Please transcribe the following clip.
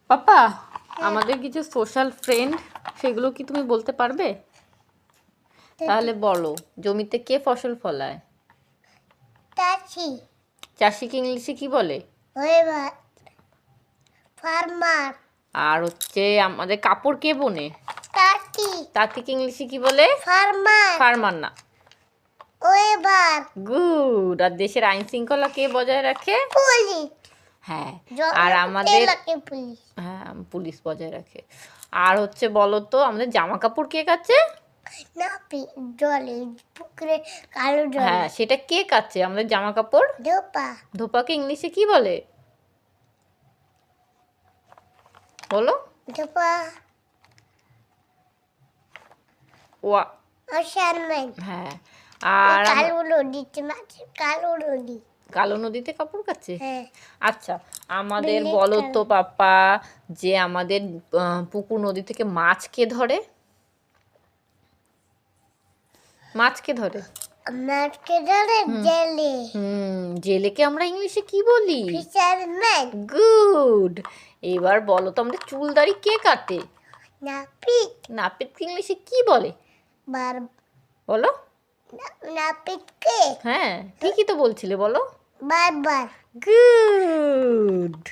পাপা, আমাদের কিছু social friend সেগুলো কি তুমি বলতে পারবে? তাহলে বলো, জমিতে কে ফসল ফলায়? চাষি। চাষিকে ইংলিশে কি বলে? ফার্মার। আর হচ্ছে আমাদের কাপড় কে বোনে? তাঁতি। তাঁতিকে ইংলিশে কি বলে? ফার্মার। ফার্মার না। ওয়েবার। গুড। আর দেশের আইন শৃঙ্খলা কে বজায় রাখে? পুলিশ। হ্যাঁ। আর আমাদের পুলিশ। হ্যাঁ, পুলিশ বজায় রাখে। আর হচ্ছে বলো তো, আমাদের জামা কাপড় কে কাচে? না, জলে পুকুরে কালো জল। হ্যাঁ, সেটা কে কাচে আমাদের জামা কাপড়? ধোপা। ধোপাকে ইংলিশে কি বলে? বলো। ধোপা। ওয়া। অসারমেন্ট। হ্যাঁ। আর কালো নদীতে মাছ, কালো নদী। কালো নদীতে কাপড় কাচে? হ্যাঁ। আচ্ছা, আমাদের বলো তো পাপা, যে আমাদের পুকুর নদী থেকে মাছ কে ধরে? মাছ কে ধরে? মাছকে ধরে জেলে। জেলেকে আমরা ইংলিশে কি বলি? ফিশারম্যান। গুড। এবার বলো তো, আমাদের চুল দাড়ি কে কাটে? নাপিত। নাপিতকে ইংলিশে কি বলে? বার। বলো। নাপিতকে হ্যাঁ, ঠিকই তো বলছিলে, বলো। বারবার। গুড।